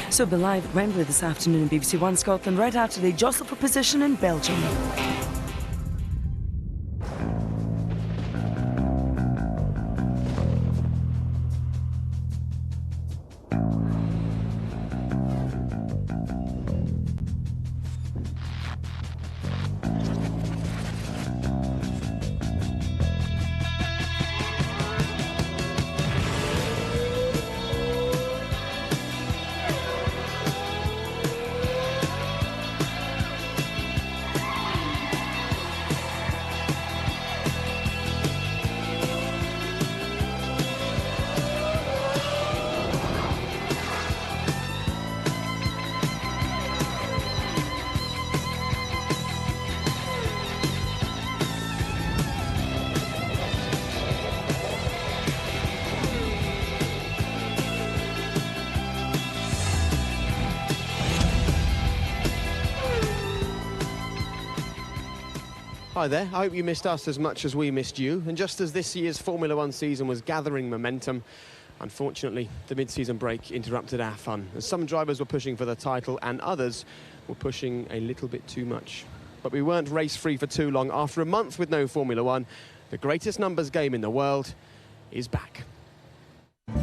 So we'll be live at Wembley this afternoon in BBC One Scotland right after they jostle for position in Belgium. Hi there, I hope you missed us as much as we missed you. And just as this year's Formula One season was gathering momentum, unfortunately, the mid-season break interrupted our fun, as some drivers were pushing for the title and others were pushing a little bit too much. But we weren't race-free for too long. After a month with no Formula One, the greatest numbers game in the world is back. And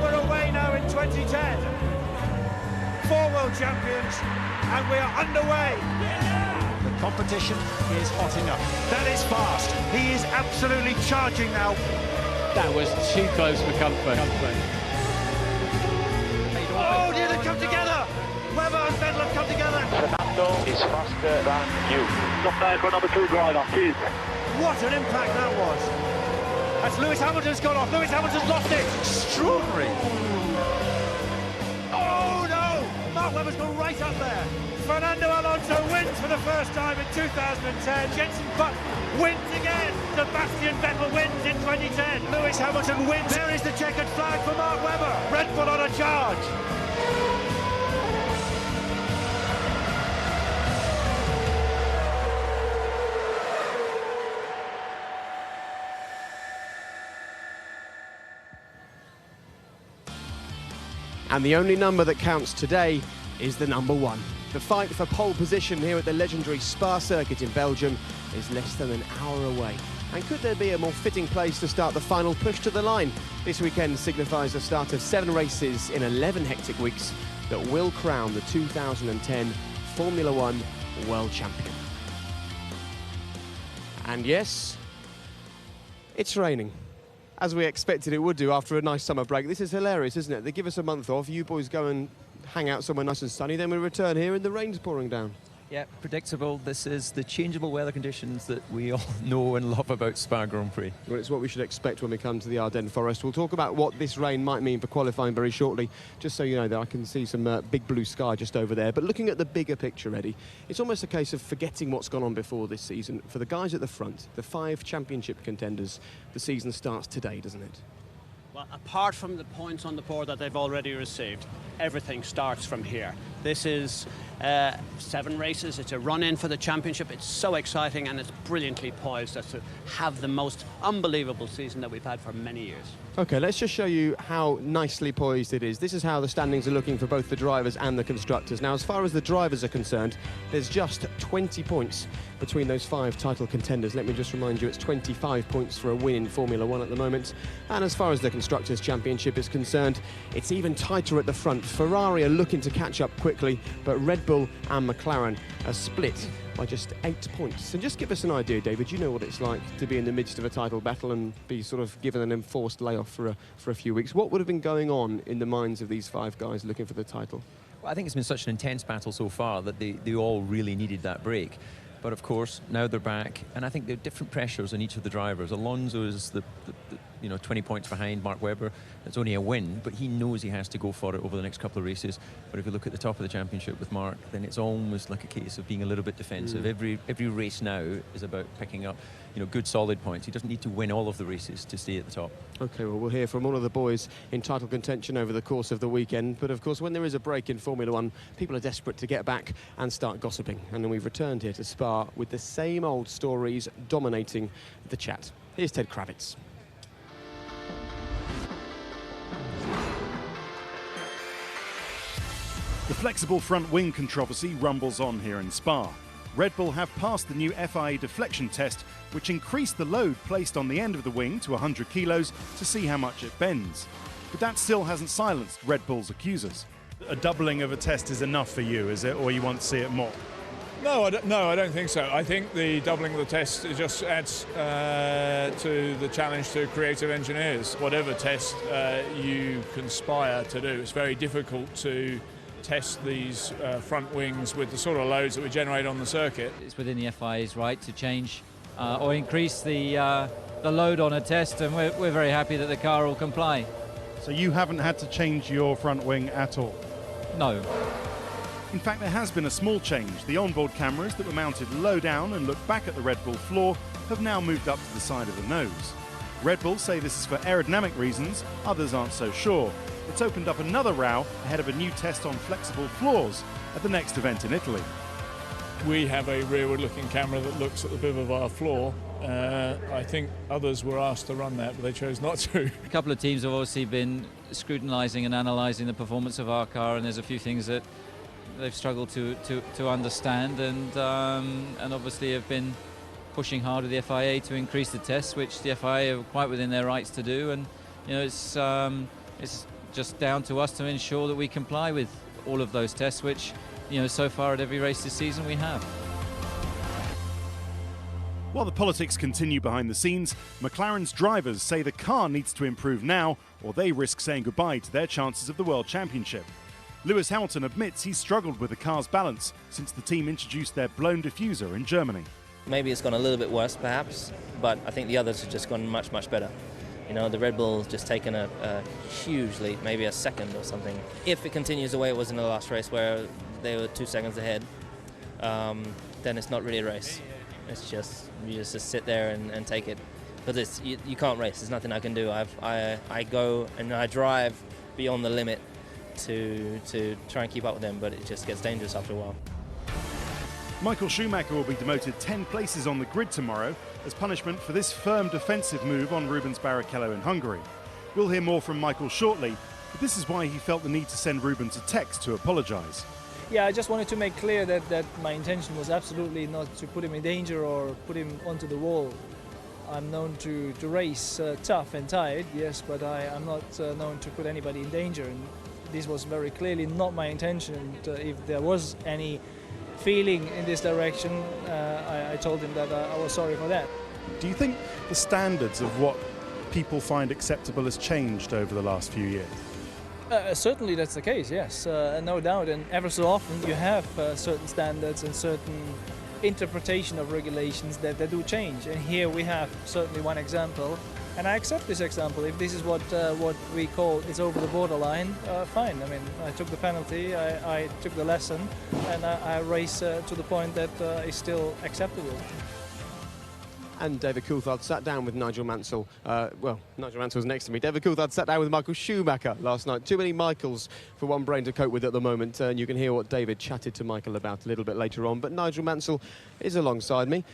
we're away now in 2010. 4 world champions, and we are underway. The competition is hot enough. That is fast. He is absolutely charging now. That was too close for comfort. Oh, dear, they've come together. Webber and Vettel have come together. Fernando is faster than you. Not bad for number 2 driver. Cheers. What an impact that was. As Lewis Hamilton's gone off. Lewis Hamilton's lost it. Extraordinary. Mark Webber's gone right up there. Fernando Alonso wins for the first time in 2010. Jenson Button wins again. Sebastian Vettel wins in 2010. Lewis Hamilton wins. There is the checkered flag for Mark Webber. Red Bull on a charge. And the only number that counts today is the number 1. The fight for pole position here at the legendary Spa circuit in Belgium is less than an hour away. And could there be a more fitting place to start the final push to the line? This weekend signifies the start of 7 races in 11 hectic weeks that will crown the 2010 Formula One World Champion. And yes, it's raining. As we expected it would do after a nice summer break. This is hilarious, isn't it? They give us a month off, you boys go and hang out somewhere nice and sunny, then we return here and the rain's pouring down. Yeah, predictable. This is the changeable weather conditions that we all know and love about Spa Grand Prix. Well, it's what we should expect when we come to the Ardennes Forest. We'll talk about what this rain might mean for qualifying very shortly, just so you know that I can see some big blue sky just over there. But looking at the bigger picture, Eddie, it's almost a case of forgetting what's gone on before this season. For the guys at the front, the 5 championship contenders, the season starts today, doesn't it? Well, apart from the points on the board that they've already received, everything starts from here. This is 7 races. It's a run-in for the championship. It's so exciting and it's brilliantly poised as to have the most unbelievable season that we've had for many years. OK, let's just show you how nicely poised it is. This is how the standings are looking for both the drivers and the constructors. Now, as far as the drivers are concerned, there's just 20 points between those 5 title contenders. Let me just remind you, it's 25 points for a win in Formula One at the moment. And as far as the Constructors' Championship is concerned, it's even tighter at the front. Ferrari are looking to catch up quickly, but Red Bull and McLaren are split by just 8 points. And just give us an idea, David, you know what it's like to be in the midst of a title battle and be sort of given an enforced layoff for a few weeks. What would have been going on in the minds of these 5 guys looking for the title? Well, I think it's been such an intense battle so far that they all really needed that break. But of course, now they're back, and I think there are different pressures on each of the drivers. Alonso is the 20 points behind Mark Webber. It's only a win, but he knows he has to go for it over the next couple of races. But if you look at the top of the championship with Mark, then it's almost like a case of being a little bit defensive. Every race now is about picking up, good solid points. He doesn't need to win all of the races to stay at the top. OK, well, we'll hear from all of the boys in title contention over the course of the weekend. But of course, when there is a break in Formula One, people are desperate to get back and start gossiping. And then we've returned here to Spa with the same old stories dominating the chat. Here's Ted Kravitz. The flexible front wing controversy rumbles on here in Spa. Red Bull have passed the new FIA deflection test, which increased the load placed on the end of the wing to 100 kilos to see how much it bends. But that still hasn't silenced Red Bull's accusers. A doubling of a test is enough for you, is it, or you want to see it more? No, I don't think so. I think the doubling of the test just adds to the challenge to creative engineers. Whatever test you conspire to do, it's very difficult to test these front wings with the sort of loads that we generate on the circuit. It's within the FIA's right to change or increase the load on a test, and we're very happy that the car will comply. So you haven't had to change your front wing at all? No. In fact, there has been a small change. The onboard cameras that were mounted low down and look back at the Red Bull floor have now moved up to the side of the nose. Red Bull say this is for aerodynamic reasons, others aren't so sure. It's opened up another row ahead of a new test on flexible floors at the next event in Italy. We have a rearward-looking camera that looks at the bib of our floor. I think others were asked to run that, but they chose not to. A couple of teams have obviously been scrutinising and analysing the performance of our car, and there's a few things that they've struggled to understand, and obviously have been pushing hard with the FIA to increase the tests, which the FIA are quite within their rights to do. And you know, it's just down to us to ensure that we comply with all of those tests, which, you know, so far at every race this season we have. While the politics continue behind the scenes, McLaren's drivers say the car needs to improve now, or they risk saying goodbye to their chances of the World Championship. Lewis Hamilton admits he's struggled with the car's balance since the team introduced their blown diffuser in Germany. Maybe it's gone a little bit worse, perhaps, but I think the others have just gone much, much better. You know, the Red Bull's just taken a huge leap, maybe a second or something. If it continues the way it was in the last race, where they were 2 seconds ahead, then it's not really a race. It's just, you just sit there and take it. Because you can't race, there's nothing I can do. I go and I drive beyond the limit to try and keep up with them, but it just gets dangerous after a while. Michael Schumacher will be demoted 10 places on the grid tomorrow as punishment for this firm defensive move on Rubens Barrichello in Hungary. We'll hear more from Michael shortly, but this is why he felt the need to send Rubens a text to apologise. Yeah, I just wanted to make clear that my intention was absolutely not to put him in danger or put him onto the wall. I'm known to race tough and tired, yes, but I'm not known to put anybody in danger. And this was very clearly not my intention. And if there was any feeling in this direction, I told him that I was sorry for that. Do you think the standards of what people find acceptable has changed over the last few years? Certainly that's the case, yes, no doubt. And ever so often you have certain standards and certain interpretation of regulations that do change. And here we have certainly one example. And I accept this example. If this is what we call is over the borderline, fine. I mean, I took the penalty, I took the lesson, and I race to the point that is still acceptable. And David Coulthard sat down with Nigel Mansell. Well, Nigel Mansell was next to me. David Coulthard sat down with Michael Schumacher last night. Too many Michaels for one brain to cope with at the moment. And you can hear what David chatted to Michael about a little bit later on. But Nigel Mansell is alongside me.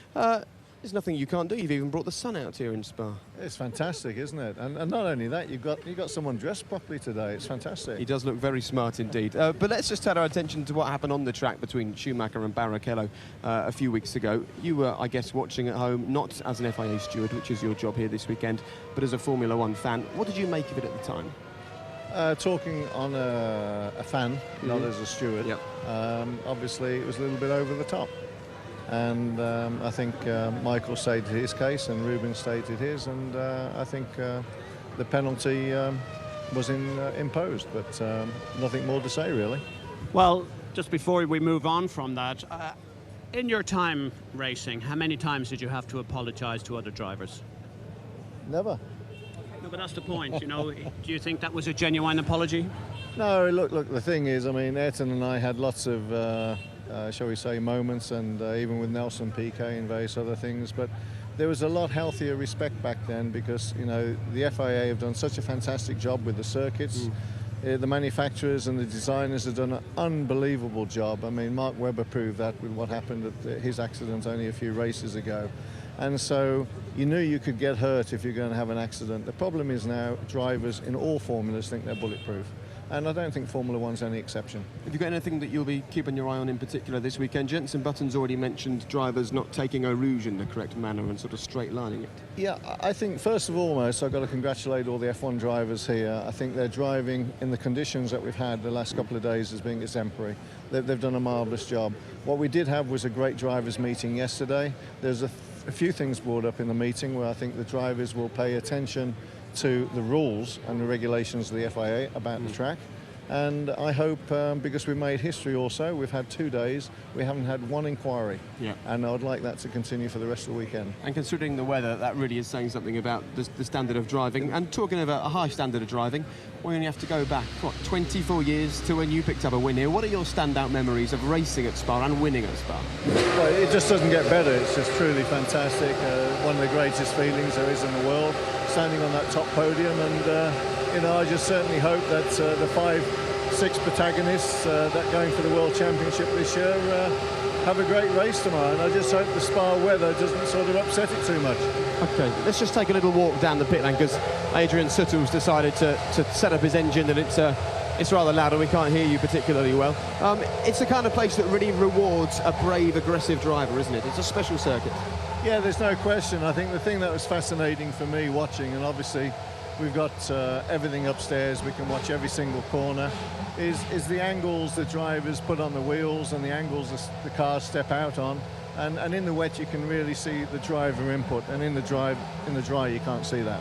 There's nothing you can't do. You've even brought the sun out here in Spa. It's fantastic, isn't it? And not only that, you've got someone dressed properly today. It's fantastic. He does look very smart indeed. But let's just turn our attention to what happened on the track between Schumacher and Barrichello a few weeks ago. You were, I guess, watching at home, not as an FIA steward, which is your job here this weekend, but as a Formula One fan. What did you make of it at the time? Talking on a fan, not as a steward. Yep. Obviously, it was a little bit over the top. And I think Michael stated his case and Rubens stated his, and I think the penalty was imposed, but nothing more to say, really. Well, just before we move on from that, in your time racing, how many times did you have to apologise to other drivers? Never. No, but that's the point, you know. Do you think that was a genuine apology? No, look, the thing is, I mean, Ayrton and I had lots of shall we say, moments, and even with Nelson Piquet and various other things, but there was a lot healthier respect back then because, you know, the FIA have done such a fantastic job with the circuits. The manufacturers and the designers have done an unbelievable job. I mean, Mark Webber proved that with what happened at his accident only a few races ago. And so you knew you could get hurt if you're going to have an accident. The problem is now drivers in all formulas think they're bulletproof. and I don't think Formula One's any exception. Have you got anything that you'll be keeping your eye on in particular this weekend? Jenson Button's already mentioned drivers not taking Eau Rouge in the correct manner and sort of straight lining it. Yeah, I think first of all, I've got to congratulate all the F1 drivers here. I think they're driving in the conditions that we've had the last couple of days as being exemplary. They've done a marvellous job. What we did have was a great drivers' meeting yesterday. There's a few things brought up in the meeting where I think the drivers will pay attention to the rules and the regulations of the FIA about the track. And I hope, because we've made history also, we've had 2 days, we haven't had one inquiry. Yeah. And I would like that to continue for the rest of the weekend. And considering the weather, that really is saying something about the standard of driving. And talking about a high standard of driving, we only have to go back, 24 years to when you picked up a win here. What are your standout memories of racing at Spa and winning at Spa? Well, it just doesn't get better. It's just truly fantastic. One of the greatest feelings there is in the world, standing on that top podium. And, I just certainly hope that the 5-6 protagonists that going for the World Championship this year have a great race tomorrow, and I just hope the Spa weather doesn't sort of upset it too much. Okay, let's just take a little walk down the pit lane, because Adrian Suttle's decided to set up his engine, and it's rather loud and we can't hear you particularly well. It's the kind of place that really rewards a brave, aggressive driver, isn't it? It's a special circuit. Yeah, there's no question. I think the thing that was fascinating for me watching, and obviously we've got everything upstairs, we can watch every single corner, is the angles the drivers put on the wheels and the angles the cars step out on. And in the wet you can really see the driver input, and in the dry you can't see that.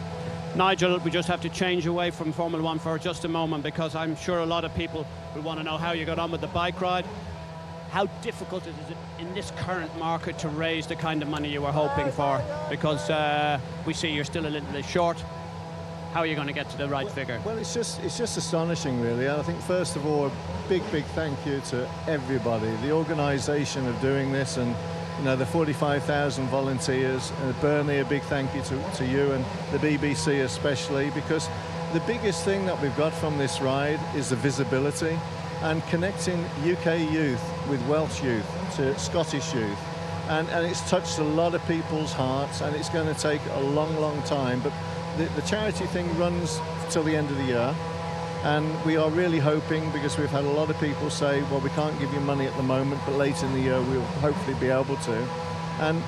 Nigel, we just have to change away from Formula One for just a moment, because I'm sure a lot of people will want to know how you got on with the bike ride. How difficult is it in this current market to raise the kind of money you were hoping for? Because we see you're still a little bit short. How are you going to get to the right figure? Well, it's just astonishing, really. And I think, first of all, a big thank you to everybody, the organisation of doing this, and the 45,000 volunteers. And Bernie, a big thank you to you and the BBC especially, because the biggest thing that we've got from this ride is the visibility and connecting UK youth with Welsh youth to Scottish youth. And it's touched a lot of people's hearts, and it's going to take a long time. But the charity thing runs till the end of the year, and we are really hoping, because we've had a lot of people say, well, we can't give you money at the moment, but later in the year we'll hopefully be able to.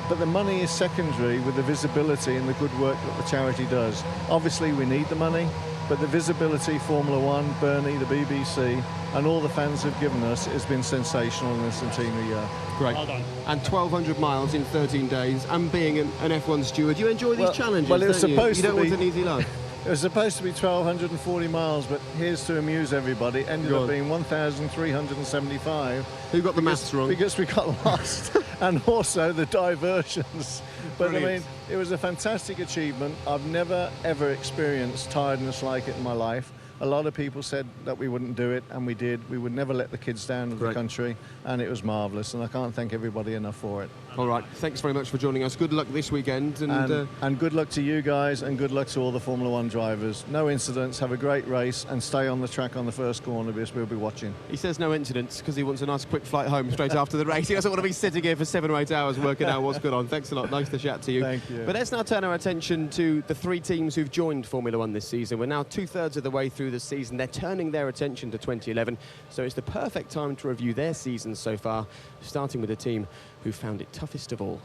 But the money is secondary with the visibility and the good work that the charity does. Obviously we need the money, but the visibility Formula One, Bernie, the BBC, and all the fans have given us has been sensational in this centenary year. Great. Well done. And 1,200 miles in 13 days, and being an F1 steward, you enjoy these challenges, well, it was supposed you to don't be, want an easy life. It was supposed to be 1,240 miles, but here's to amuse everybody, ended up being 1,375. Who got the maths wrong? Because we got lost, and also the diversions. But brilliant. I mean, it was a fantastic achievement. I've never, ever experienced tiredness like it in my life. A lot of people said that we wouldn't do it, and we did. We would never let the kids down of the country, and it was marvellous, and I can't thank everybody enough for it. All right, thanks very much for joining us. Good luck this weekend. And good luck to you guys, and good luck to all the Formula One drivers. No incidents, have a great race, and stay on the track on the first corner, because we'll be watching. He says no incidents because he wants a nice quick flight home straight after the race. He doesn't want to be sitting here for 7 or 8 hours working out what's good on. Thanks a lot, nice to chat to you. Thank you. But let's now turn our attention to the 3 teams who've joined Formula One this season. We're now 2/3 of the way through the season. They're turning their attention to 2011, so it's the perfect time to review their seasons so far, starting with a team who found it toughest of all.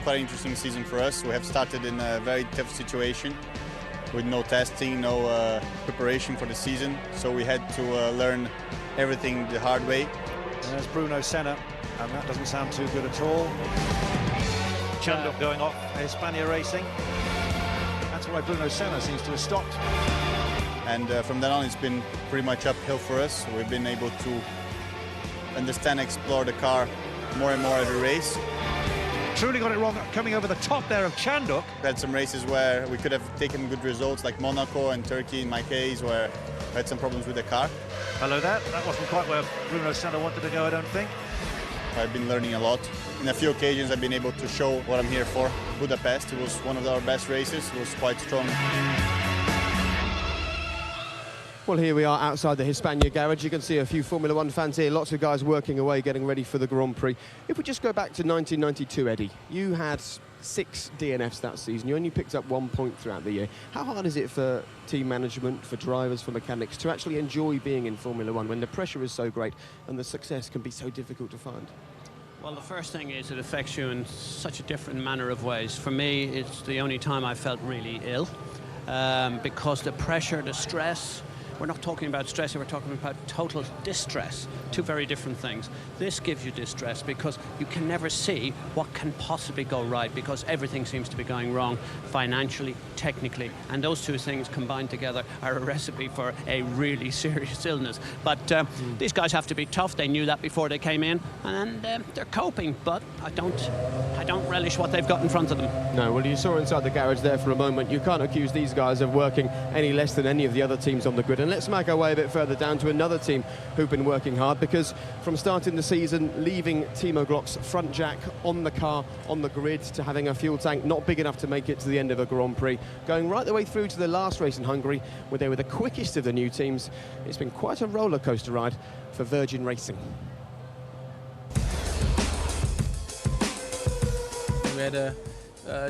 Quite an interesting season for us. We have started in a very tough situation with no testing, no preparation for the season, so we had to learn everything the hard way. And there's Bruno Senna, and that doesn't sound too good at all. Chandok going off Hispania Racing. That's why Bruno Senna seems to have stopped. And from then on it's been pretty much uphill for us. We've been able to understand, explore the car more and more every race. Truly got it wrong coming over the top there of Chandok. We had some races where we could have taken good results, like Monaco and Turkey in my case, where we had some problems with the car. Hello there. That wasn't quite where Bruno Senna wanted to go, I don't think. I've been learning a lot. In a few occasions I've been able to show what I'm here for. Budapest, it was one of our best races. It was quite strong. Well, here we are outside the Hispania garage. You can see a few Formula One fans here, lots of guys working away, getting ready for the Grand Prix. If we just go back to 1992, Eddie, you had 6 DNFs that season. You only picked up 1 point throughout the year. How hard is it for team management, for drivers, for mechanics to actually enjoy being in Formula One when the pressure is so great and the success can be so difficult to find? Well, the first thing is it affects you in such a different manner of ways. For me, it's the only time I felt really ill because the pressure, the stress. We're not talking about stress, we're talking about total distress. Two very different things. This gives you distress because you can never see what can possibly go right because everything seems to be going wrong financially, technically, and those two things combined together are a recipe for a really serious illness. But these guys have to be tough. They knew that before they came in, and they're coping, but I don't relish what they've got in front of them. No, well, you saw inside the garage there for a moment. You can't accuse these guys of working any less than any of the other teams on the grid. And let's make our way a bit further down to another team who've been working hard, because from starting the season, leaving Timo Glock's front jack on the car, on the grid, to having a fuel tank not big enough to make it to the end of a Grand Prix, going right the way through to the last race in Hungary, where they were the quickest of the new teams. It's been quite a roller coaster ride for Virgin Racing. We had a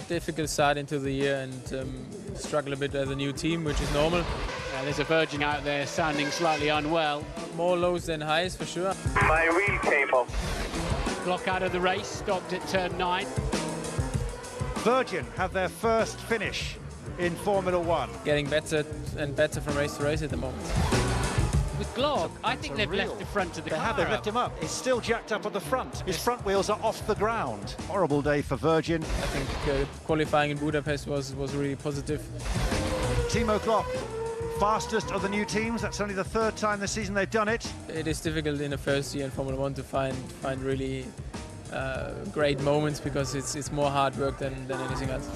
difficult start into the year and struggle a bit as a new team, which is normal. There's a Virgin out there sounding slightly unwell. More lows than highs for sure. My wheel came off. Glock out of the race, stopped at turn 9. Virgin have their first finish in Formula One. Getting better and better from race to race at the moment. With Glock, I think they've left the front of the car. They've left him up. He's still jacked up at the front. His front wheels are off the ground. Horrible day for Virgin. I think qualifying in Budapest was really positive. Timo Glock, fastest of the new teams. That's only the third time this season they've done it. It is difficult in the first year in Formula One to find really great moments, because it's more hard work than anything else.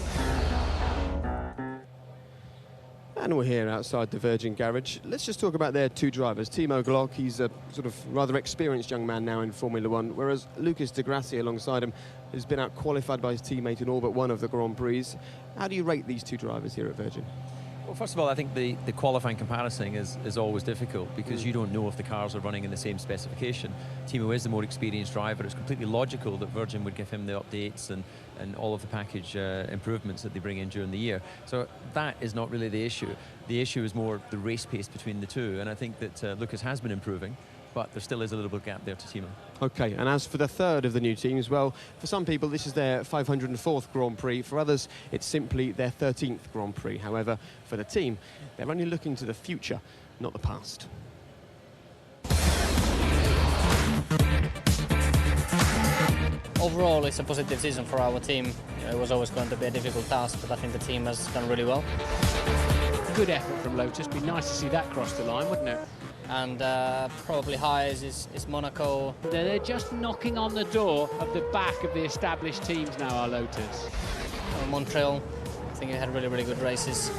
And we're here outside the Virgin garage. Let's just talk about their two drivers. Timo Glock, he's a sort of rather experienced young man now in Formula One, whereas Lucas de Grassi alongside him has been out-qualified by his teammate in all but one of the Grand Prix. How do you rate these two drivers here at Virgin? Well, first of all, I think the qualifying comparison is always difficult, because you don't know if the cars are running in the same specification. Timo is the more experienced driver. It's completely logical that Virgin would give him the updates and all of the package improvements that they bring in during the year. So that is not really the issue. The issue is more the race pace between the two, and I think that Lucas has been improving, but there still is a little bit of gap there to Timo. OK, and as for the third of the new teams, well, for some people this is their 504th Grand Prix. For others, it's simply their 13th Grand Prix. However, for the team, they're only looking to the future, not the past. Overall, it's a positive season for our team. It was always going to be a difficult task, but I think the team has done really well. Good effort from Lotus. Be nice to see that cross the line, wouldn't it? And probably highest is Monaco. They're just knocking on the door of the back of the established teams now, our Lotus. Montreal, I think they had really good races.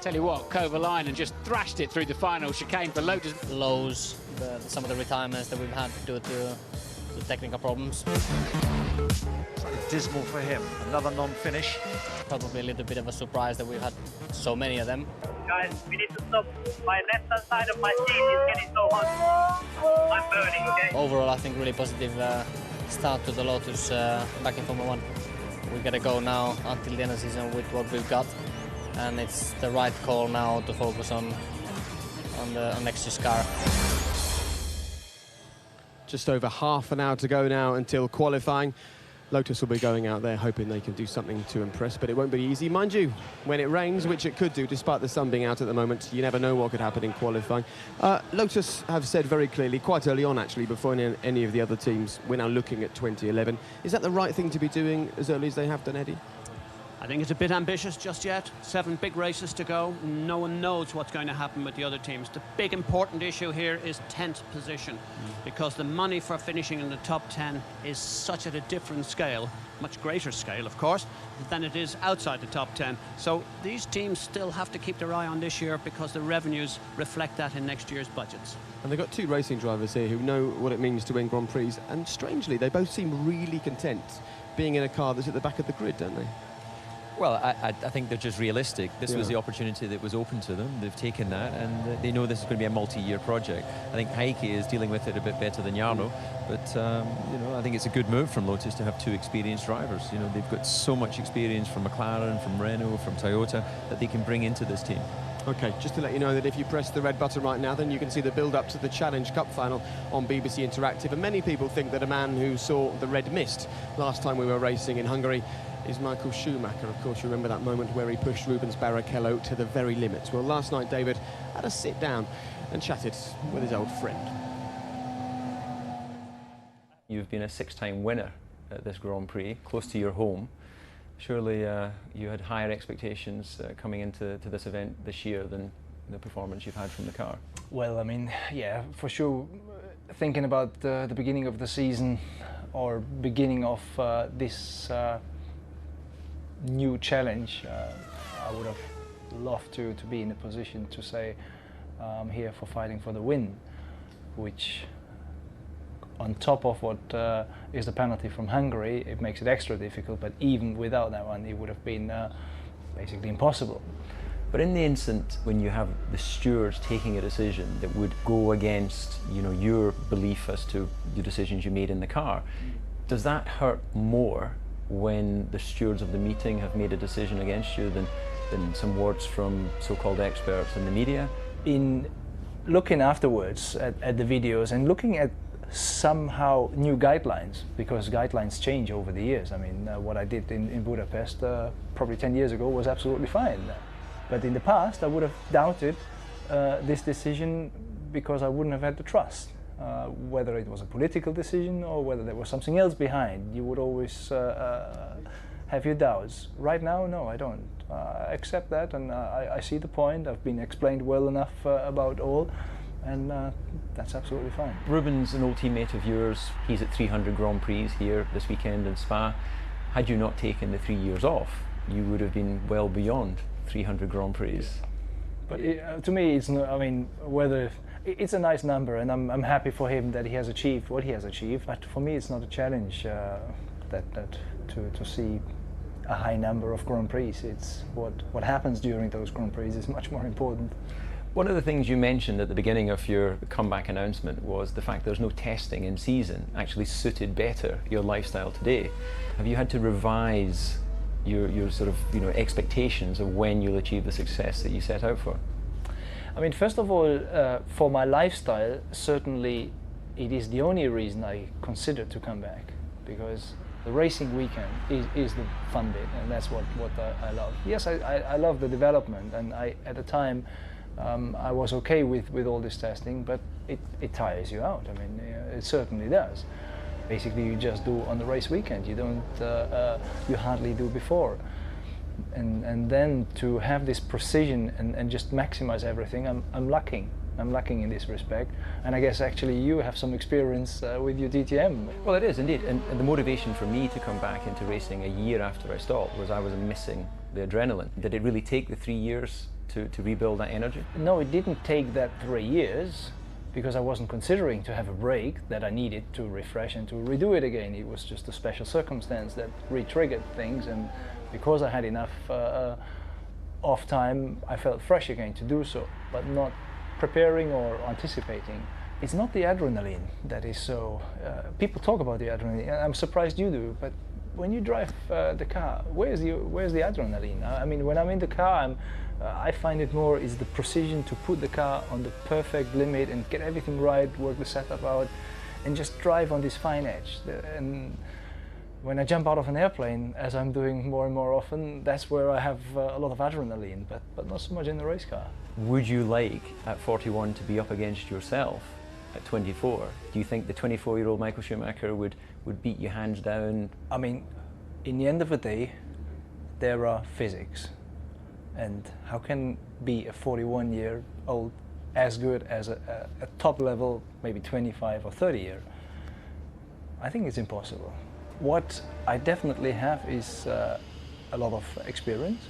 Tell you what, Kovalainen just thrashed it through the final chicane for Lotus. Lows, some of the retirements that we've had due to technical problems. Slightly dismal for him. Another non-finish. Probably a little bit of a surprise that we've had so many of them. Guys, we need to stop. My left-hand side of my seat is getting so hot. I'm burning, okay? Overall, I think really positive start to the Lotus back in Formula One. We got to go now until the end of the season with what we've got, and it's the right call now to focus on next year's car. Just over half an hour to go now until qualifying. Lotus will be going out there hoping they can do something to impress, but it won't be easy. Mind you, when it rains, which it could do despite the sun being out at the moment, you never know what could happen in qualifying. Lotus have said very clearly, quite early on actually, before any of the other teams, we're now looking at 2011. Is that the right thing to be doing as early as they have done, Eddie? I think it's a bit ambitious just yet. 7 big races to go. No one knows what's going to happen with the other teams. The big important issue here is 10th position, because the money for finishing in the top 10 is such at a different scale, much greater scale, of course, than it is outside the top 10. So these teams still have to keep their eye on this year, because the revenues reflect that in next year's budgets. And they've got 2 racing drivers here who know what it means to win Grand Prix, and strangely, they both seem really content being in a car that's at the back of the grid, don't they? Well, I think they're just realistic. This was the opportunity that was open to them. They've taken that, and they know this is going to be a multi-year project. I think Heike is dealing with it a bit better than Jarno, but you know, I think it's a good move from Lotus to have two experienced drivers. You know, they've got so much experience from McLaren, from Renault, from Toyota that they can bring into this team. Okay, just to let you know that if you press the red button right now, then you can see the build-up to the Challenge Cup final on BBC Interactive. And many people think that a man who saw the red mist last time we were racing in Hungary is Michael Schumacher. Of course, you remember that moment where he pushed Rubens Barrichello to the very limits. Well, last night, David had a sit down and chatted with his old friend. You've been a 6-time winner at this Grand Prix, close to your home. Surely you had higher expectations coming into this event this year than the performance you've had from the car. Well, I mean, yeah, for sure. Thinking about the beginning of the season or beginning of this new challenge, I would have loved to be in a position to say I'm here for fighting for the win, which on top of what is the penalty from Hungary, it makes it extra difficult, but even without that one, it would have been basically impossible. But in the instant when you have the stewards taking a decision that would go against, you know, your belief as to the decisions you made in the car, does that hurt more when the stewards of the meeting have made a decision against you than some words from so-called experts in the media? In looking afterwards at the videos and looking at somehow new guidelines, because guidelines change over the years. I mean, what I did in Budapest probably 10 years ago was absolutely fine. But in the past, I would have doubted this decision because I wouldn't have had the trust. Whether it was a political decision or whether there was something else behind, you would always have your doubts. Right now, no, I don't. I accept that, and I see the point. I've been explained well enough about all. And that's absolutely fine. Rubens, an old teammate of yours, he's at 300 Grand Prix here this weekend in Spa. Had you not taken the 3 years off, you would have been well beyond 300 Grand Prix. But to me, it's not, I mean, whether it's a nice number, and I'm happy for him that he has achieved what he has achieved. But for me, it's not a challenge to see a high number of Grand Prix. It's what happens during those Grand Prix is much more important. One of the things you mentioned at the beginning of your comeback announcement was the fact there's no testing in season actually suited better your lifestyle today. Have you had to revise your sort of, you know, expectations of when you'll achieve the success that you set out for? I mean, first of all, for my lifestyle, certainly it is the only reason I consider to come back, because the racing weekend is the fun bit, and that's what I love. Yes, I love the development, and at the time I was okay with all this testing, but it tires you out. I mean, it certainly does. Basically, you just do on the race weekend. You don't, you hardly do before. And then to have this precision and just maximize everything, I'm lacking. I'm lacking in this respect, and I guess actually you have some experience with your DTM. Well, it is indeed, and the motivation for me to come back into racing a year after I stopped was I was missing the adrenaline. Did it really take the 3 years to rebuild that energy? No, it didn't take that 3 years, because I wasn't considering to have a break that I needed to refresh and to redo it again. It was just a special circumstance that re-triggered things, and because I had enough off time, I felt fresh again to do so, but not preparing or anticipating. It's not the adrenaline that is so... people talk about the adrenaline, I'm surprised you do, but when you drive the car, where's the adrenaline? I mean, when I'm in the car, I find it more is the precision to put the car on the perfect limit and get everything right, work the setup out, and just drive on this fine edge. And when I jump out of an airplane, as I'm doing more and more often, that's where I have a lot of adrenaline, but not so much in the race car. Would you like, at 41, to be up against yourself at 24? Do you think the 24-year-old Michael Schumacher would beat you hands down? I mean, in the end of the day, there are physics. And how can be a 41-year-old as good as a top level, maybe 25 or 30-year? I think it's impossible. What I definitely have is a lot of experience,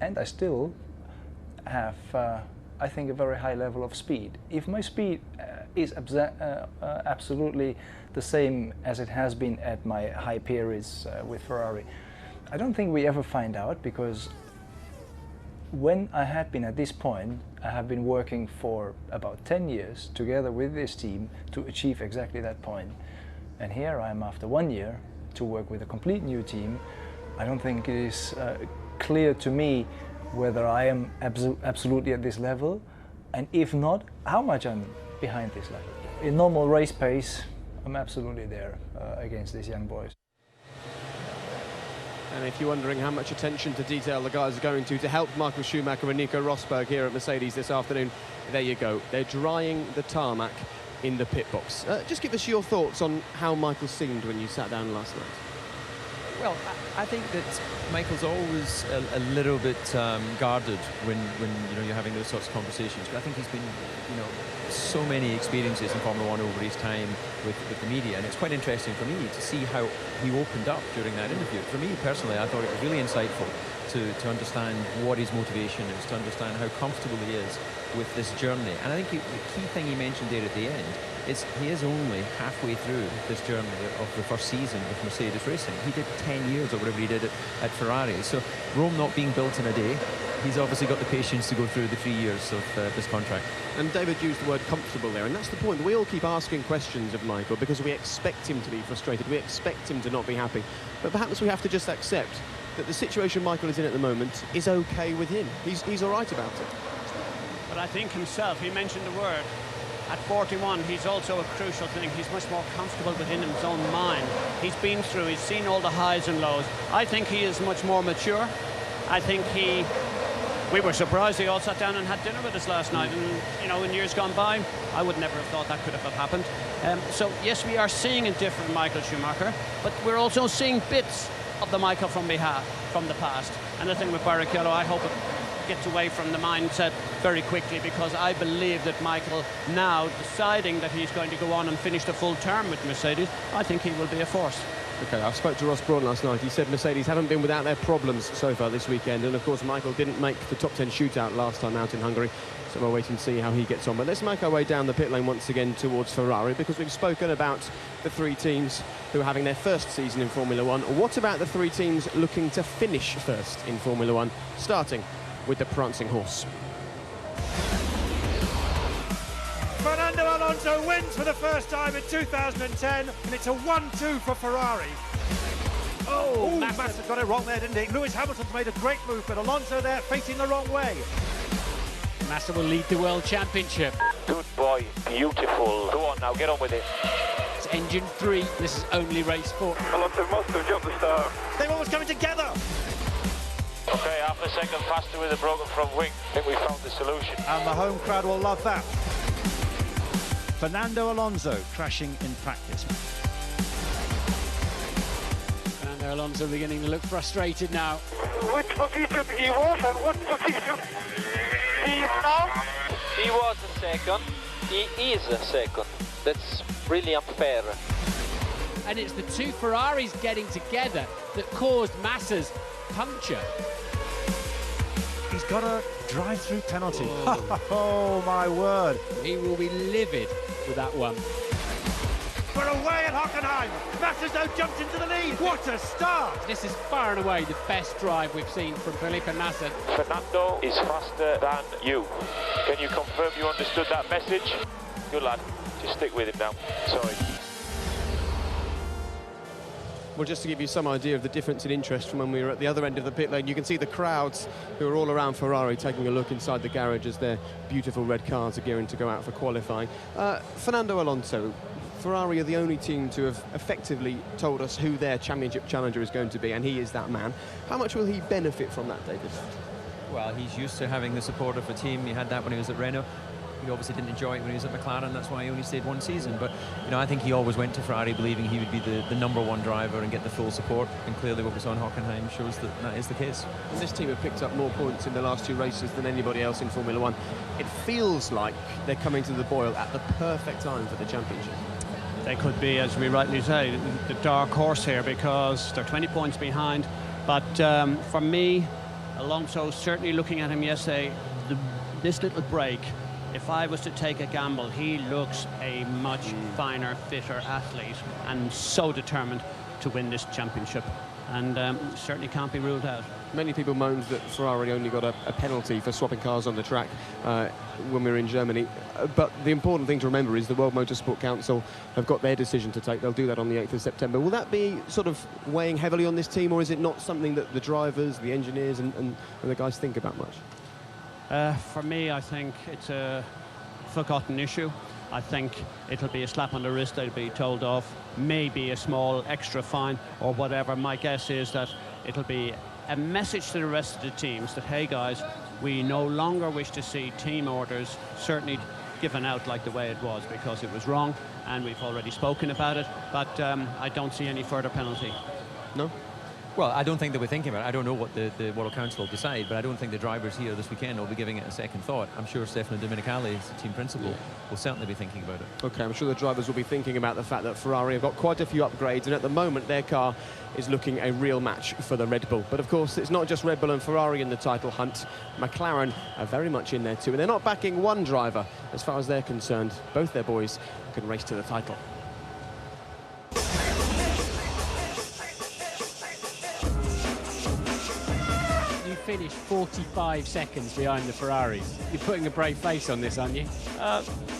and I still have, I think, a very high level of speed. If my speed is absolutely the same as it has been at my high periods with Ferrari, I don't think we ever find out, because when I had been at this point, I have been working for about 10 years together with this team to achieve exactly that point. And here I am after 1 year to work with a complete new team. I don't think it is clear to me whether I am absolutely at this level, and if not, how much I'm behind this level. In normal race pace, I'm absolutely there against these young boys. And if you're wondering how much attention to detail the guys are going to help Michael Schumacher and Nico Rosberg here at Mercedes this afternoon, there you go. They're drying the tarmac in the pit box. Just give us your thoughts on how Michael seemed when you sat down last night. Well, I think that Michael's always a little bit guarded when you're having those sorts of conversations. But I think he's been so many experiences in Formula One over his time with the media, and it's quite interesting for me to see how he opened up during that interview. For me personally, I thought it was really insightful to understand what his motivation is, to understand how comfortable he is with this journey. And I think the key thing he mentioned there at the end is he is only halfway through this journey of the first season with Mercedes Racing. He did 10 years or whatever he did at Ferrari. So Rome not being built in a day, he's obviously got the patience to go through the 3 years of this contract. And David used the word comfortable there, and that's the point. We all keep asking questions of Michael because we expect him to be frustrated, we expect him to not be happy. But perhaps we have to just accept that the situation Michael is in at the moment is okay with him. He's all right about it. But I think himself, he mentioned the word, at 41, he's also a crucial thing. He's much more comfortable within his own mind. He's been through, he's seen all the highs and lows. I think he is much more mature. I think we were surprised he all sat down and had dinner with us last night. And, in years gone by, I would never have thought that could have happened. So, yes, we are seeing a different Michael Schumacher, but we're also seeing bits of the Michael from the past. And the thing with Barrichello, I hope it gets away from the mindset very quickly, because I believe that Michael, now deciding that he's going to go on and finish the full term with Mercedes, I think he will be a force. Okay, I spoke to Ross Brawn last night. He said Mercedes haven't been without their problems so far this weekend, and of course Michael didn't make the top 10 shootout last time out in Hungary, so we'll wait and see how he gets on. But let's make our way down the pit lane once again towards Ferrari, because we've spoken about the three teams who are having their first season in Formula One. What about the three teams looking to finish first in Formula One, starting with the prancing horse? Fernando Alonso wins for the first time in 2010, and it's a 1-2 for Ferrari. Oh, Massa got it wrong there, didn't he? Lewis Hamilton's made a great move, but Alonso there facing the wrong way. Massa will lead the World Championship. Good boy, beautiful. Go on now, get on with it. It's engine 3, this is only race 4. Alonso must have jumped the start. They've always coming together. Okay, half a second faster with a broken front wing. I think we found the solution. And the home crowd will love that. Fernando Alonso crashing in practice. Fernando Alonso beginning to look frustrated now. Which position he was and what position he is now? He was a second. He is a second. That's really unfair. And it's the two Ferraris getting together that caused Massa's puncture. He's got a drive-through penalty. Oh my word. He will be livid with that one. We're away at Hockenheim. Massa's now jumped into the lead. What a start! This is far and away the best drive we've seen from Felipe Massa. Fernando is faster than you. Can you confirm you understood that message? Good lad. Just stick with him now. Sorry. Well, just to give you some idea of the difference in interest from when we were at the other end of the pit lane, you can see the crowds who are all around Ferrari taking a look inside the garage as their beautiful red cars are gearing to go out for qualifying. Fernando Alonso, Ferrari are the only team to have effectively told us who their championship challenger is going to be, and he is that man. How much will he benefit from that, David? Well, he's used to having the support of a team. He had that when he was at Renault. He obviously didn't enjoy it when he was at McLaren. That's why he only stayed one season. But, I think he always went to Ferrari believing he would be the #1 driver and get the full support. And clearly what we saw in Hockenheim shows that is the case. And this team have picked up more points in the last two races than anybody else in Formula One. It feels like they're coming to the boil at the perfect time for the championship. They could be, as we rightly say, the dark horse here, because they're 20 points behind. But for me, Alonso, certainly looking at him yesterday, this little break, if I was to take a gamble, he looks a much finer, fitter athlete and so determined to win this championship. and certainly can't be ruled out. Many people moaned that Ferrari only got a penalty for swapping cars on the track when we were in Germany. But the important thing to remember is the World Motorsport Council have got their decision to take. They'll do that on the 8th of September. Will that be sort of weighing heavily on this team, or is it not something that the drivers, the engineers and the guys think about much? For me, I think it's a forgotten issue. I think it'll be a slap on the wrist they'll be told off, maybe a small extra fine or whatever. My guess is that it'll be a message to the rest of the teams that, hey guys, we no longer wish to see team orders certainly given out like the way it was, because it was wrong, and we've already spoken about it, but I don't see any further penalty. No? Well, I don't think that we're thinking about it. I don't know what the World Council will decide, but I don't think the drivers here this weekend will be giving it a second thought. I'm sure Stefano Domenicali, as the team principal, will certainly be thinking about it. OK, I'm sure the drivers will be thinking about the fact that Ferrari have got quite a few upgrades, and at the moment their car is looking a real match for the Red Bull. But of course, it's not just Red Bull and Ferrari in the title hunt. McLaren are very much in there too, and they're not backing one driver as far as they're concerned. Both their boys can race to the title. Finished 45 seconds behind the Ferraris. You're putting a brave face on this, aren't you?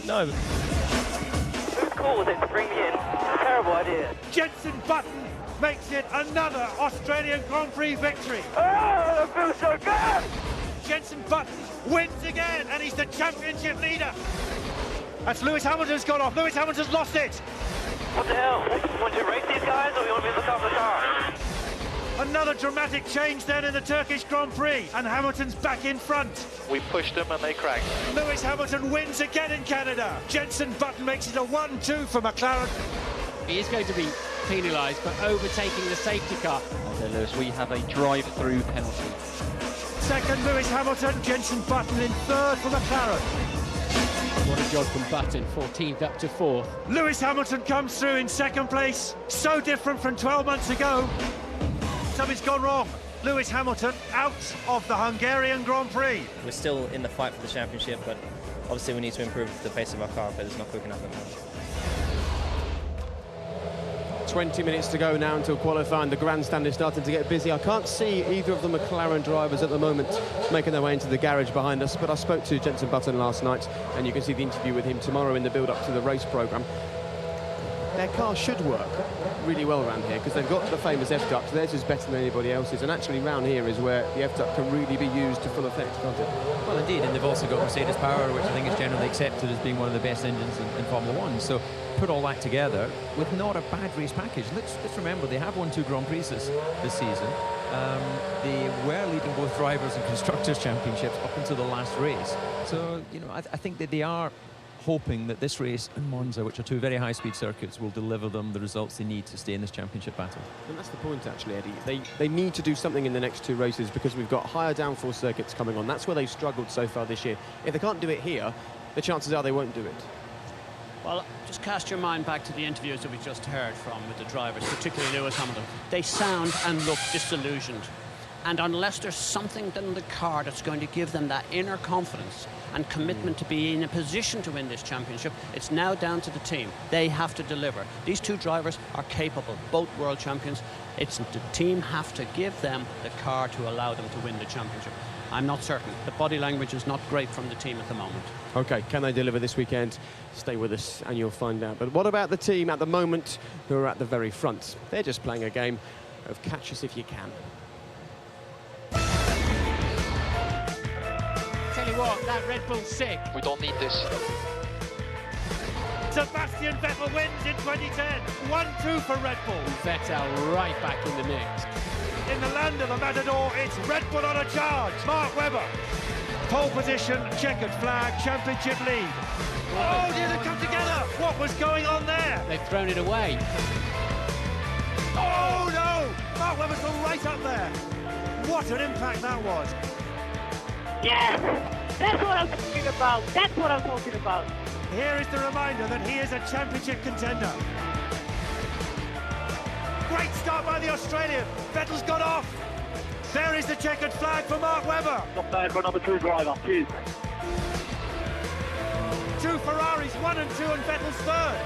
No. Whose call was it to bring me in? Terrible idea. Jenson Button makes it another Australian Grand Prix victory. Oh, that feels so good! Jenson Button wins again, and he's the championship leader. That's Lewis Hamilton's gone off. Lewis Hamilton's lost it. What the hell? You want to race these guys, or you want me to look after the car? Another dramatic change then in the Turkish Grand Prix, and Hamilton's back in front. We pushed them and they cracked. Lewis Hamilton wins again in Canada. Jenson Button makes it a 1-2 for McLaren. He is going to be penalised for overtaking the safety car. Okay, Lewis, we have a drive-through penalty. Second, Lewis Hamilton. Jenson Button in third for McLaren. What a job from Button, 14th up to 4th. Lewis Hamilton comes through in second place. So different from 12 months ago. Something's gone wrong. Lewis Hamilton out of the Hungarian Grand Prix. We're still in the fight for the championship, but obviously we need to improve the pace of our car, but it's not quick enough at the moment. 20 minutes to go now until qualifying. The grandstand is starting to get busy. I can't see either of the McLaren drivers at the moment making their way into the garage behind us, but I spoke to Jenson Button last night, and you can see the interview with him tomorrow in the build-up to the race programme. Their car should work really well around here because they've got the famous F-duct. Theirs is better than anybody else's, and actually round here is where the F-duct can really be used to full effect, can't it? Well, indeed, and they've also got Mercedes power, which I think is generally accepted as being one of the best engines in Formula 1. So put all that together with not a bad race package. Let's remember, they have won 2 Grand Prix this season. They were leading both drivers and constructors championships up until the last race. So, you know, I think that they are hoping that this race and Monza, which are 2 very high-speed circuits, will deliver them the results they need to stay in this championship battle. And that's the point, actually, Eddie. They need to do something in the next 2 races because we've got higher downforce circuits coming on. That's where they've struggled so far this year. If they can't do it here, the chances are they won't do it. Well, just cast your mind back to the interviews that we just heard from with the drivers, particularly Lewis Hamilton. They sound and look disillusioned. And unless there's something in the car that's going to give them that inner confidence and commitment to be in a position to win this championship, it's now down to the team. They have to deliver. These 2 drivers are capable, both world champions. It's the team have to give them the car to allow them to win the championship. I'm not certain. The body language is not great from the team at the moment. OK, can they deliver this weekend? Stay with us and you'll find out. But what about the team at the moment who are at the very front? They're just playing a game of catch us if you can. Tell you what, that Red Bull's sick. We don't need this. Sebastian Vettel wins in 2010. 1-2 for Red Bull. Vettel right back in the mix. In the land of the Matador, it's Red Bull on a charge. Mark Webber. Pole position, checkered flag, championship lead. Oh, did it come together? What was going on there? They've thrown it away. Oh, no! Mark Webber's gone right up there. What an impact that was. Yeah, that's what I'm talking about. That's what I'm talking about. Here is the reminder that he is a championship contender. Great start by the Australian. Vettel's got off. There is the checkered flag for Mark Webber. Not bad for a number 2 driver. Cheers. 2 Ferraris, 1 and 2, and Vettel's third.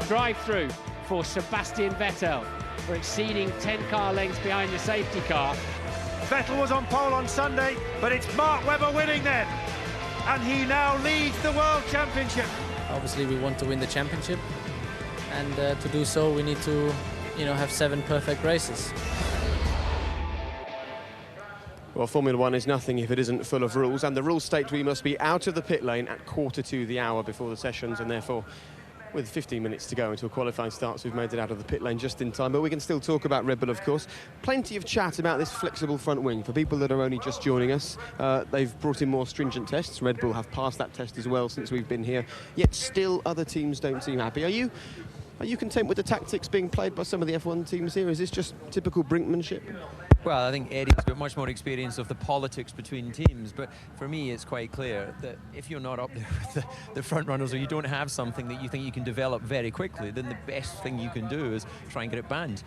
Drive through for Sebastian Vettel. for exceeding 10 car lengths behind the safety car. Vettel was on pole on Sunday, but it's Mark Webber winning then. And he now leads the World Championship. Obviously, we want to win the championship, and to do so, we need to, have 7 perfect races. Well, Formula One is nothing if it isn't full of rules, and the rules state we must be out of the pit lane at 1:45 before the sessions, and therefore, with 15 minutes to go until qualifying starts, we've made it out of the pit lane just in time. But we can still talk about Red Bull, of course. Plenty of chat about this flexible front wing. For people that are only just joining us, they've brought in more stringent tests. Red Bull have passed that test as well since we've been here, yet still other teams don't seem happy. Are you content with the tactics being played by some of the F1 teams here? Is this just typical brinkmanship? Well, I think Eddie's got much more experience of the politics between teams, but for me it's quite clear that if you're not up there with the front runners, or you don't have something that you think you can develop very quickly, then the best thing you can do is try and get it banned.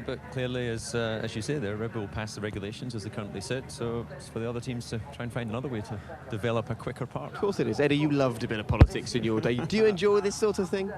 But clearly, as you say there, Red Bull passed the regulations as they currently sit, so it's for the other teams to try and find another way to develop a quicker part. Of course it is. Eddie, you loved a bit of politics in your day. Do you enjoy this sort of thing?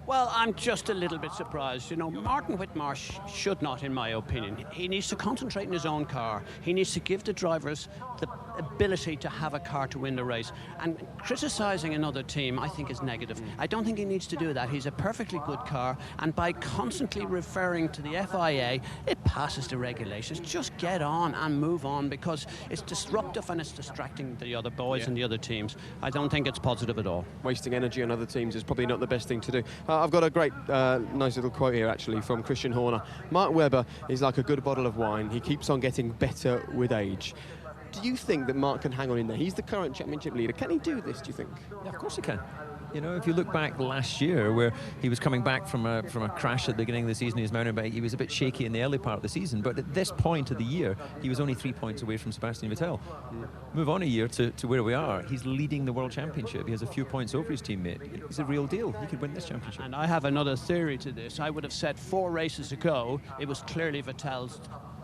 Well, I'm just a little bit surprised. Martin Whitmire should not, in my opinion. He needs to concentrate on his own car. He needs to give the drivers the ability to have a car to win the race. And criticising another team, I think, is negative. I don't think he needs to do that. He's a perfectly good car, and by constantly referring to the FIA, it passes the regulations. Just get on and move on, because it's disruptive and it's distracting the other boys and the other teams. I don't think it's positive at all. Wasting energy on other teams is probably not the best thing to do. I've got a great, nice little quote here, actually, from Christian Horner. Mark Webber is like a good bottle of wine. He keeps on getting better with age. Do you think that Mark can hang on in there? He's the current championship leader. Can he do this, do you think? Yeah, of course he can. If you look back last year, where he was coming back from a crash at the beginning of the season, his mountain bike, he was a bit shaky in the early part of the season, but at this point of the year, he was only 3 points away from Sebastian Vettel. Move on a year to where we are, he's leading the World Championship. He has a few points over his teammate. He's a real deal. He could win this championship. And I have another theory to this. I would have said 4 races ago, it was clearly Vettel's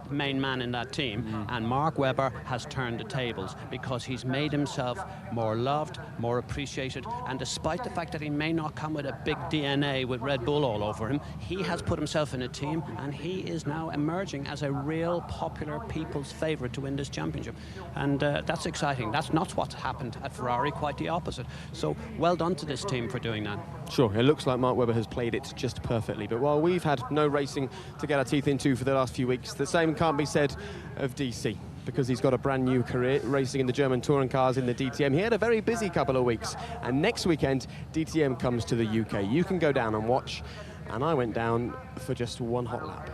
main man in that team, and Mark Webber has turned the tables because he's made himself more loved, more appreciated, and despite the fact that he may not come with a big DNA with Red Bull all over him, he has put himself in a team, and he is now emerging as a real popular people's favourite to win this championship, and that's exciting. That's not what happened at Ferrari, quite the opposite. So well done to this team for doing that. Sure, it looks like Mark Webber has played it just perfectly, but while we've had no racing to get our teeth into for the last few weeks, the same can't be said of DC, because he's got a brand new career racing in the German touring cars in the DTM. He had a very busy couple of weeks, and next weekend DTM comes to the UK. You can go down and watch, and I went down for just one hot lap.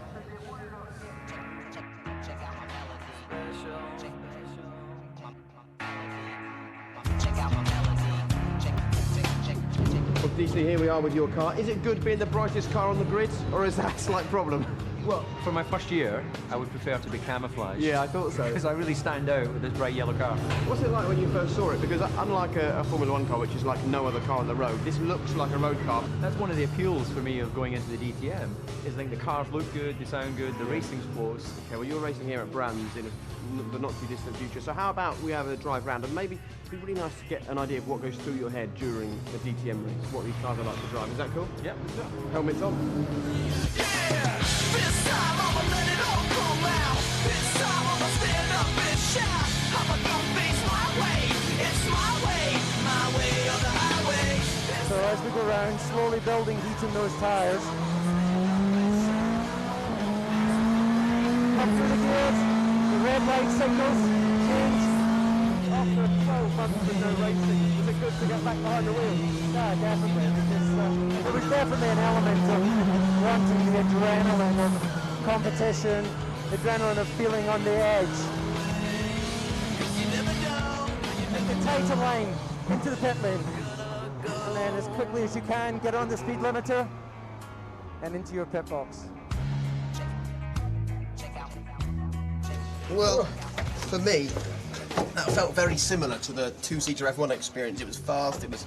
Well, DC, here we are with your car. Is it good being the brightest car on the grid, or is that a slight problem? Well, for my first year, I would prefer to be camouflaged. Yeah, I thought so. Because I really stand out with this bright yellow car. What's it like when you first saw it? Because unlike a Formula One car, which is like no other car on the road, this looks like a road car. That's one of the appeals for me of going into the DTM, is I think the cars look good, they sound good, the racing's close. Okay, well, you're racing here at Brands in the not too distant future. So how about we have a drive round, and maybe it'd be really nice to get an idea of what goes through your head during the DTM race, what these cars are like to drive. Is that cool? Yep. Helmets on. This time I'ma let it all come out. This time I'ma stand up and shout. I'ma go things my way. It's my way or the highway. So as we go around, slowly building heat in those tyres. Up through the gears, the red light signals change. After 12 months with no racing, was it good to get back behind the wheel? Yeah, definitely, because there was definitely an element of wanting the adrenaline of competition, the adrenaline of feeling on the edge. At the tighter line, into the pit lane, and then as quickly as you can, get on the speed limiter and into your pit box. Well, for me, that felt very similar to the two-seater F1 experience. It was fast, it was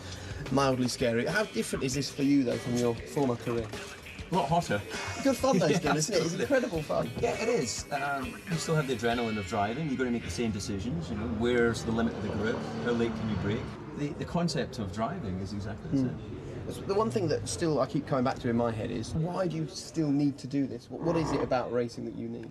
mildly scary. How different is this for you, though, from your former career? A lot hotter. Good fun, though, still, isn't it? It's incredible fun. Yeah, it is. You still have the adrenaline of driving. You've got to make the same decisions. Where's the limit of the grip? How late can you brake? The concept of driving is exactly the same. The one thing that still I keep coming back to in my head is, why do you still need to do this? What is it about racing that you need?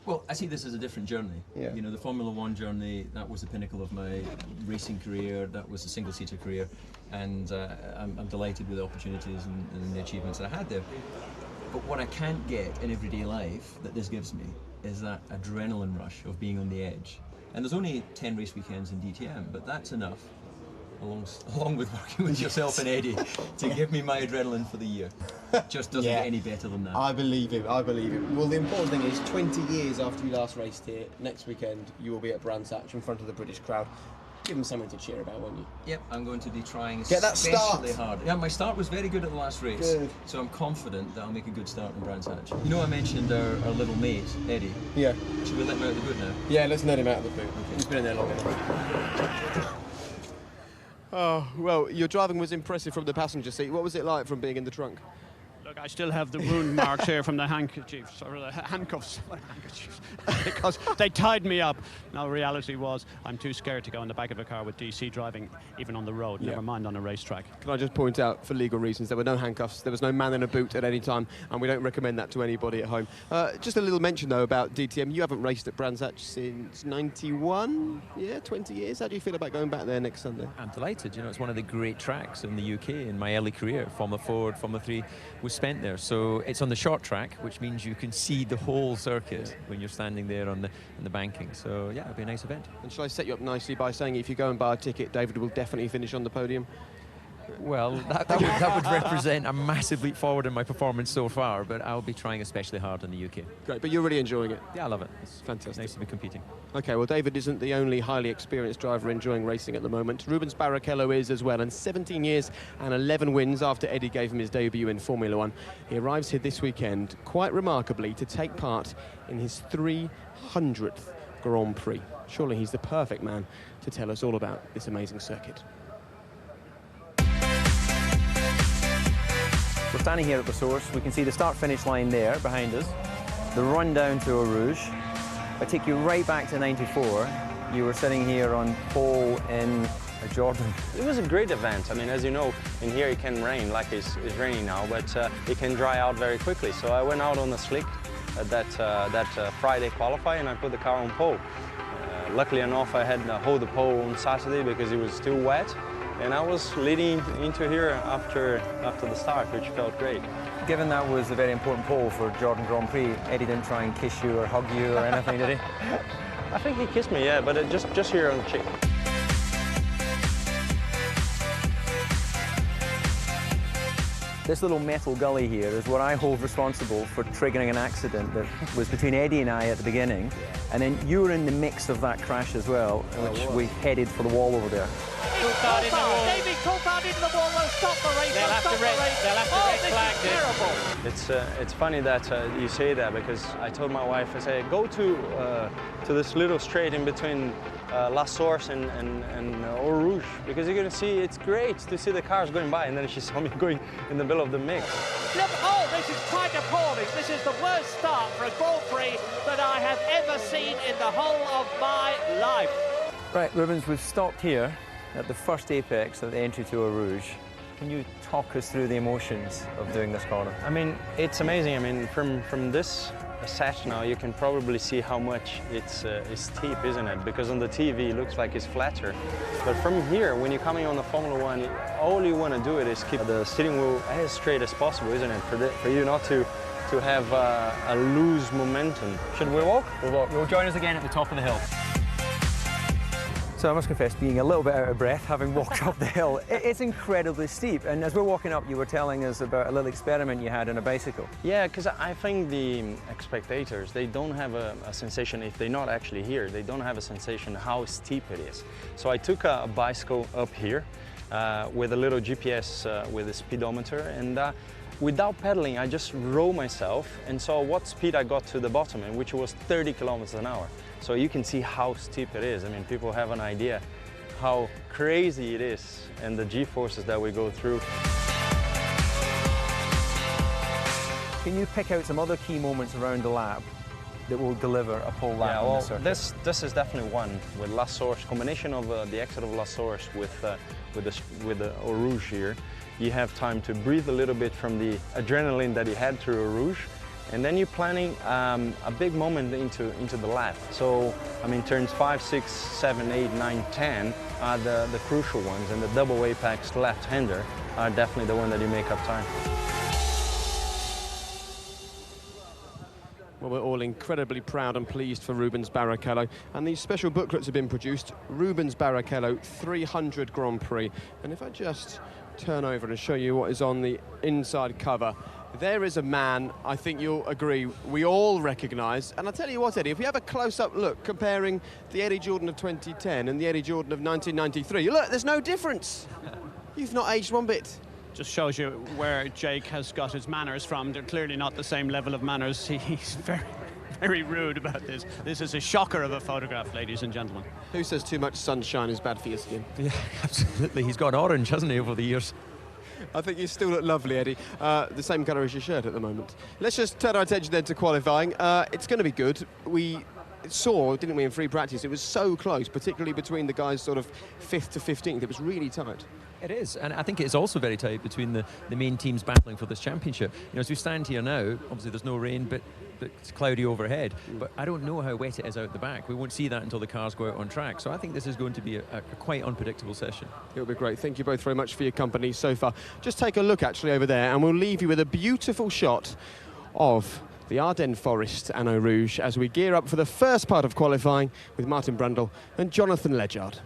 Well, I see this as a different journey. Yeah. You know, the Formula One journey, that was the pinnacle of my racing career, that was a single-seater career, and I'm delighted with the opportunities and the achievements that I had there. But what I can't get in everyday life that this gives me is that adrenaline rush of being on the edge. And there's only 10 race weekends in DTM, but that's enough, along with working with yourself and Eddie, to give me my adrenaline for the year. It just doesn't get any better than that. I believe him, I believe him. Well, the important thing is, 20 years after you last raced here, next weekend you will be at Brands Hatch in front of the British crowd. Give them something to cheer about, won't you? Yep, I'm going to be trying Get that especially start. hard. Yeah, my start was very good at the last race, Good. so I'm confident that I'll make a good start in Brands Hatch. You know, I mentioned our little mate, Eddie. Yeah. Should we let him out of the boot now? Yeah, let's let him out of the boot. Okay. He's been in there long enough. Oh, well, your driving was impressive from the passenger seat. What was it like from being in the trunk? Look, I still have the wound marks here from the handkerchiefs, or the handcuffs, because they tied me up. Now, the reality was, I'm too scared to go in the back of a car with DC driving, even on the road, never mind on a racetrack. Can I just point out, for legal reasons, there were no handcuffs, there was no man in a boot at any time, and we don't recommend that to anybody at home. Just a little mention, though, about DTM. You haven't raced at Brands Hatch since 91? Yeah, 20 years. How do you feel about going back there next Sunday? I'm delighted. You know, it's one of the great tracks in the UK in my early career. Formula 4, Formula 3 was spent there. So it's on the short track, which means you can see the whole circuit when you're standing there on the banking. So yeah, it'll be a nice event. And shall I set you up nicely by saying if you go and buy a ticket, David will definitely finish on the podium? Well, that would represent a massive leap forward in my performance so far, but I'll be trying especially hard in the UK. Great, but you're really enjoying it? Yeah, I love it. It's fantastic. Nice to be competing. OK, well, David isn't the only highly experienced driver enjoying racing at the moment. Rubens Barrichello is as well, and 17 years and 11 wins after Eddie gave him his debut in Formula One. He arrives here this weekend, quite remarkably, to take part in his 300th Grand Prix. Surely he's the perfect man to tell us all about this amazing circuit. We're standing here at the source. We can see the start-finish line there behind us, the run down to Eau Rouge. If I take you right back to 94, you were sitting here on pole in Jordan. It was a great event. I mean, as you know, in here it can rain, like it's raining now, but it can dry out very quickly. So I went out on the slick at that Friday qualify, and I put the car on pole. Luckily enough, I had to hold the pole on Saturday because it was still wet. And I was leading into here after the start, which felt great. Given that was a very important pole for Jordan Grand Prix, Eddie didn't try and kiss you or hug you or anything, did he? I think he kissed me, yeah, but just here on the cheek. This little metal gully here is what I hold responsible for triggering an accident that was between Eddie and I at the beginning. And then you were in the mix of that crash as well, which we headed for the wall over there. Coulthard in the wall. David Coulthard into the wall. They'll stop the race. They'll have to red flag this. It's funny that you say that, because I told my wife, I said, go to this little straight in between La Source and Eau Rouge, because you're going to see, it's great to see the cars going by. And then she saw me going in the middle of the mix. Look, oh, this is quite appalling. This is the worst start for a Grand Prix that I have ever seen in the whole of my life. Right, Rubens, we've stopped here at the first apex at the entry to Eau Rouge. Can you talk us through the emotions of doing this corner? I mean, it's amazing. I mean, from this set now, you can probably see how much it's steep, isn't it? Because on the TV, it looks like it's flatter. But from here, when you're coming on the Formula One, all you want to do is keep the steering wheel as straight as possible, isn't it? For you not to have a loose momentum. Should we walk? We'll walk. You'll join us again at the top of the hill. So I must confess, being a little bit out of breath, having walked up the hill, it's incredibly steep. And as we're walking up, you were telling us about a little experiment you had on a bicycle. Yeah, because I think the spectators, they don't have a sensation, if they're not actually here, they don't have a sensation how steep it is. So I took a bicycle up here with a little GPS with a speedometer, and without pedaling, I just rode myself and saw what speed I got to the bottom, and which was 30 kilometers an hour. So you can see how steep it is. I mean, people have an idea how crazy it is and the G-forces that we go through. Can you pick out some other key moments around the lap that will deliver a pole lap on the circuit? This is definitely one with La Source, combination of the exit of La Source with the Eau Rouge here. You have time to breathe a little bit from the adrenaline that he had through Eau Rouge. And then you're planning a big moment into the lap. So, I mean, turns 5, 6, 7, 8, 9, 10 are the crucial ones, and the double apex left-hander are definitely the one that you make up time. Well, we're all incredibly proud and pleased for Rubens Barrichello, and these special booklets have been produced. Rubens Barrichello 300 Grand Prix. And if I just turn over and show you what is on the inside cover, there is a man I think you'll agree we all recognise. And I'll tell you what, Eddie, if we have a close-up look comparing the Eddie Jordan of 2010 and the Eddie Jordan of 1993, look, there's no difference. You've not aged one bit. Just shows you where Jake has got his manners from. They're clearly not the same level of manners. He's very, very rude about this. This is a shocker of a photograph, ladies and gentlemen. Who says too much sunshine is bad for your skin? Yeah, absolutely. He's got orange, hasn't he, over the years? I think you still look lovely, Eddie. The same colour as your shirt at the moment. Let's just turn our attention then to qualifying. It's going to be good. We saw, didn't we, in free practice, it was so close, particularly between the guys sort of 5th to 15th. It was really tight. It is, and I think it's also very tight between the main teams battling for this championship. You know, as we stand here now, obviously there's no rain, but it's cloudy overhead. But I don't know how wet it is out the back. We won't see that until the cars go out on track. So I think this is going to be a quite unpredictable session. It'll be great. Thank you both very much for your company so far. Just take a look actually over there, and we'll leave you with a beautiful shot of the Ardennes Forest and Eau Rouge as we gear up for the first part of qualifying with Martin Brundle and Jonathan Ledgard.